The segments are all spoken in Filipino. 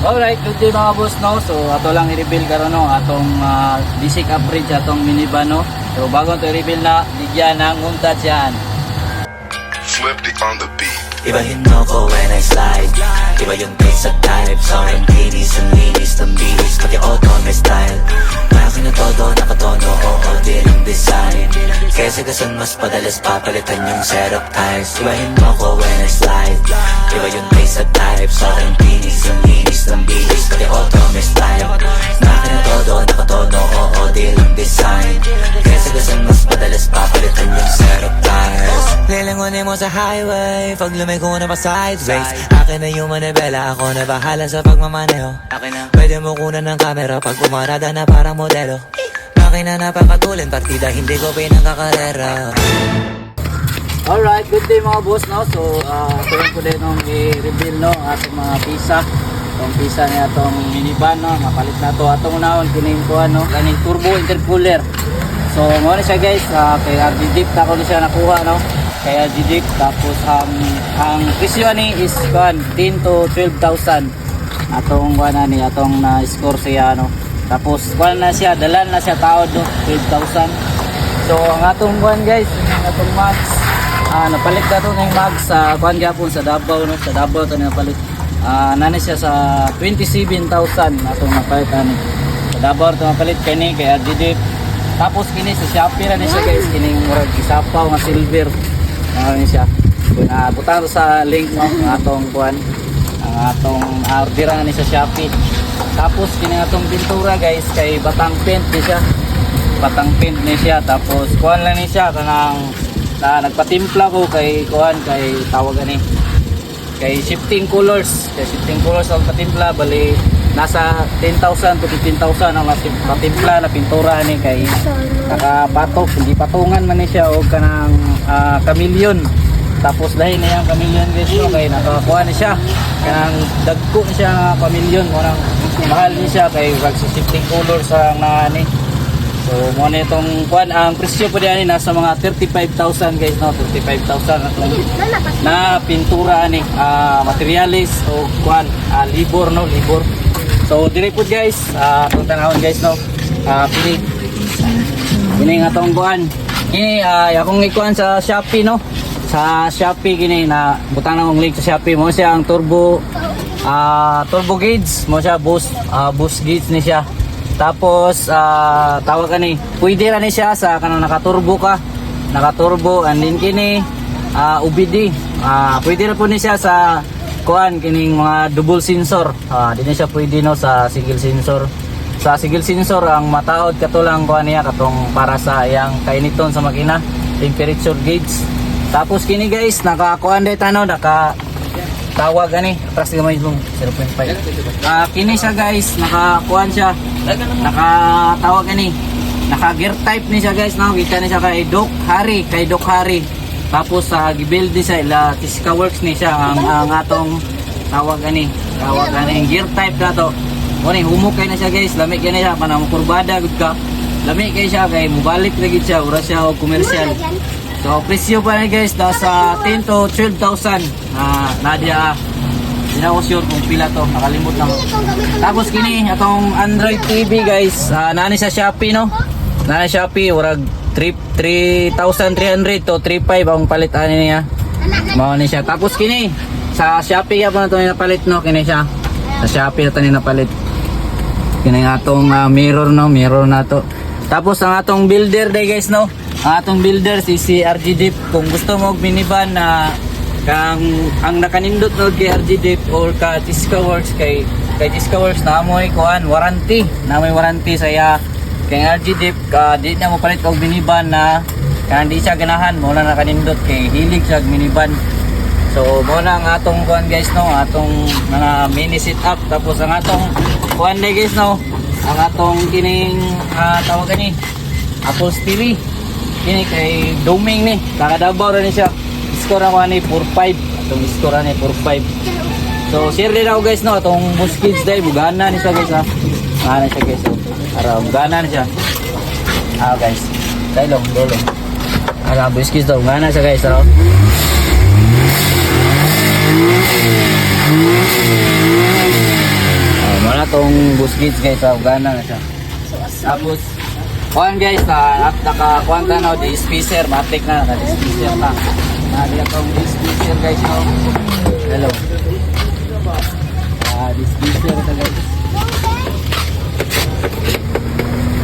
Alright, good day mga boss no. So ato lang i-reveal karon no atong basic average atong minivan no. So bago to i-reveal na bigyan ng untad yan. Flip it on the beat. Ibahin mo ko when I slide. Iba yung taste at type. Sobrang kinis ang linis ng bilis. Pati auto may style. Makin na todo, nakatono. Oo, di lang design. Kaya sagasan mas padalas papalitan yung setup ties. Ibahin mo ko when I slide. Iba yung taste at type. Sobrang kinis ang linis ng bilis. Pati auto may style. Makin na todo, nakatono. Oo, di lang design. Kaya sagasan mas padalas papalitan yung setup ties. Lilangunin mo sa highway. Pag lumiko na pa sideways. Akin na yung manibela. Ako na bahala sa pagmamaneho. Pwede mo kunan ng camera pag pumarada na parang modelo. Makina napakatulin, partida hindi ko pinangkakarera. Alright, good day mga boss no. So ito lang po din nung i-reveal no atong mga pisa. Itong pisa niya itong minivan no. Mapalit na to atong naon kining kuha no. Kaning turbo intercooler. So muna siya guys, kay RG Deep na ko siya nakuha no. Kay RG Deep. Tapos ang presyo ni is 10 to 12,000. Atong kuha na ni atong na-score siya no. Tapos kuha na siya, dalan na siya tao no, 12,000. So ang atong kuha guys, ang atong max napalit na ito ng mag sa kuhan gapon sa Davao no? Sa Davao ito napalit nani siya sa 27,000 atong napalit ani. Sa Davao ito napalit kani kay RGD. Tapos kini sa Shopee na siya guys, kining murag isapaw nga silver ni siya. Kung butang sa link no ang atong kuhan, ang atong orderan ni sa Shopee. Tapos kini atong pintura guys kay batang paint ni siya. Batang paint ni siya. Tapos kuhan lang ni siya kanang nagpatimpla ko kay kuhan kay tawag ani kay shifting colors ang patimpla bali nasa 10,000 to 15,000 ang patimpla na pintura ni kay nakapatok hindi patungan man ni siya og kanang chameleon. Tapos dahil na yung chameleon guys no kay nakakuha ni siya kanang dagko ni siya nga chameleon morang mahal ni siya kay shifting colors ang ni. So mo na itong kuan ang presyo po diyan nasa mga 35,000 guys no 35,000 na pintura ni materialis o kuan libor no libor. So dire po guys atong tanawon guys no kini nga tong kuan kini akong ikuan sa Shopee no sa Shopee kini na butang na akong link sa Shopee mo siya ang turbo gauge mo siya boost gauge ni siya. Tapos tawag ka ni pwede ra ni siya sa kanang nakaturbo and then kini OBD pwede ra po ni siya sa kuan kining mga double sensor di na siya pwede no sa single sensor ang mataod katulang kuan niya katong para sa yang kainiton sa makina temperature gauge. Tapos kini guys nakakuan day tanaw tawag ani atras gamay yung 0.5 kini siya guys nakakuan siya nakatawag ani naka gear type ni siya guys no kita ni siya kay Doc Harry tapos sa gibuild ni siya ila Tisca Works ni siya ang atong tawag ani gear type dato mo ni humok kay na siya guys lami kay na siya panang kurbada gud ka lami kay siya kay mubalik ra gid siya ura siya og komersyal. So presyo pa ni guys sa 10 to 12,000 Nadia hindi na ako sure kung pila to nakalimot lang. Tapos kini atong Android TV guys nani sa Shopee no nani Shopee urag 3,300 to 3,500 ang palit ani niya mao ni siya. Tapos kini sa Shopee ya pa na to napalit no kini siya sa Shopee na to napalit kini nga atong mirror na to. Tapos ang atong builder day guys no ang atong builder si RG Deep kung gusto mo og minivan na ang nakanindot no kay RG Deep or ka Tisca Works kay Tisca Works na amoy kuan warranty saya kay RG Deep di na mo palit og minivan na kandi siya ganahan mo na nakanindot kay hilig siya minivan. So mo na ang atong kuan guys no atong mga mini setup. Tapos ang atong kuan day guys no ang atong kining tawag ni Apple TV kini kay Doming ni kakadabaw ra ni siya score ako ni 4.5 atong score ni 4.5. So share din ako guys no atong Boost Kids day bugana ni siya guys ana siya guys ara bugana ni siya guys dolo ara Boost Kids daw bugana siya guys atong bus gates guys, gana na siya. Tapos kuan guys, naka-kuan ta no, di spacer, matik na, naka-spacer na. Di atong spacer guys no. Hello. Di spacer ta guys.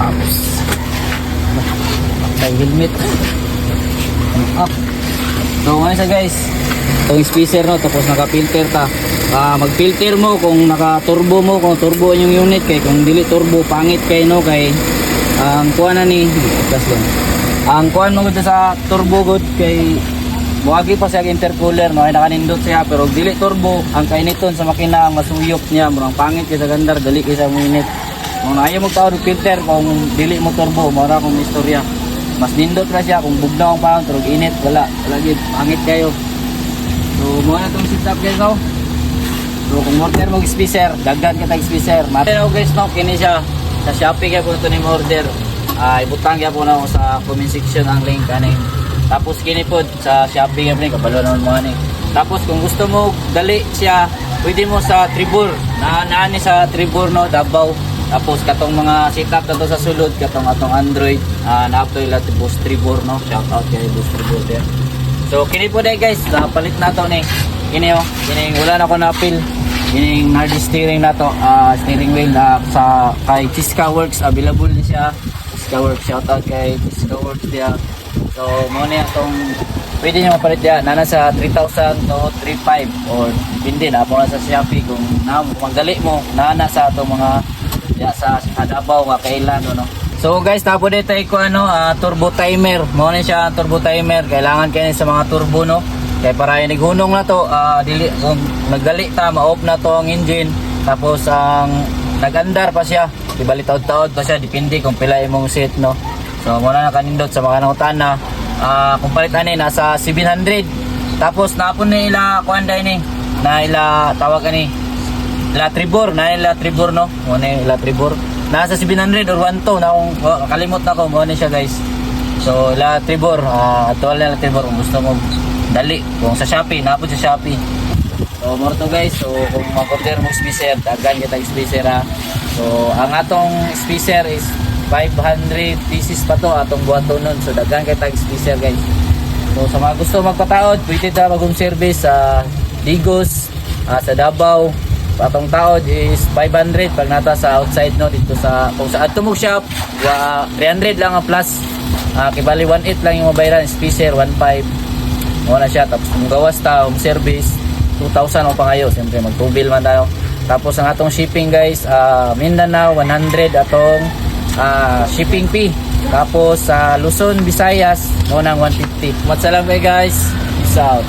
Tapos may helmet. Up. So ngayon sa guys, itong spacer no, tapos naka-filter ta. Mag-filter mo kung naka-turbo mo, kung turbo yung unit kay kung dili turbo pangit kay no, kay ang kuan na ni plus lang. Ang kuan mo gud sa turbo gud kay buhagi pa siya intercooler no, ay nakanindot siya pero dili turbo ang kainiton sa makina ang masuyop niya, murang pangit kay sa gandar, dali kay sa minute. Mo na ayo mo tawag filter kung dili mo turbo, mura kung istorya. Mas nindot ra siya kung bugnaw ang pound pero init wala gid pangit kayo. So mo na tong setup guys no. So kung order mo spacer, dagdag kita spacer. Matino guys no, kini siya sa Shopee kaya po ito ni order. Ibutang kaya po na ako sa comment section ang link kanin. Tapos kini po sa Shopee kaya po ni kabalo naman mo ani. Tapos kung gusto mo dali siya, pwede mo sa Tribor. Naani sa Tribor no, Davao. Tapos katong mga setup nato sa sulod, katong atong Android, na-up-to ila Bus Tribor no. Shout out kay Bus Tribor there. So kini po dai guys, napalit na to ni. Kini oh, kini wala na ko na-appeal. Yung Nardi steering na to, steering wheel sa kay Chiska Works, available din siya. Chiska Works, shoutout kay Chiska Works dia. So mo niya tong pwede niyo mapalit dia nana sa 3,000 to 3,500 or hindi na po na sa Shopee kung magdali mo nana sa ato mga ya sa Davao nga kailan no. So guys, tapo dito ko turbo timer. Mo ni siya turbo timer, kailangan kani sa mga turbo no. Kaya para yung naghunong na to, kung nagdali ta, ma-off na to ang engine. Tapos ang nagandar pa siya, ibalik taod-taod pa siya, depende kung pila imong set no. So muna na kanindot sa mga nangutan na kung palitan ni nasa 700. Tapos napon ni ila kuanday ni na ila tawag ani ila Tribor, na ila Tribor no. Muna ila Tribor. Nasa 700 or 1 to na kung kalimot na ko mo ni siya guys. So ila Tribor, actual na ila Tribor kung gusto mo dali kung sa Shopee, napod sa Shopee. So more to guys, so kung mag-order mo spacer, dagan kita spacer ha. So ang atong spacer is 500 pieces pa to atong buhaton nun. So dagan kita spacer guys. So sa mga gusto magpataod, pwede ta mag-home service sa Digos, sa Davao. Atong taod is 500 pag nata sa outside no, dito sa kung sa ato mo shop 300 lang ang plus. Kibali 1.8 lang yung mabayaran, spacer 1.5 wala siya. Tapos kung gawas ta home service 2,000 o pa kayo, siyempre mag-2 man tayo. Tapos ang atong shipping guys, Mindanao 100 atong shipping fee. Tapos sa Luzon, Visayas mo nang 150. Matsalam guys, peace out.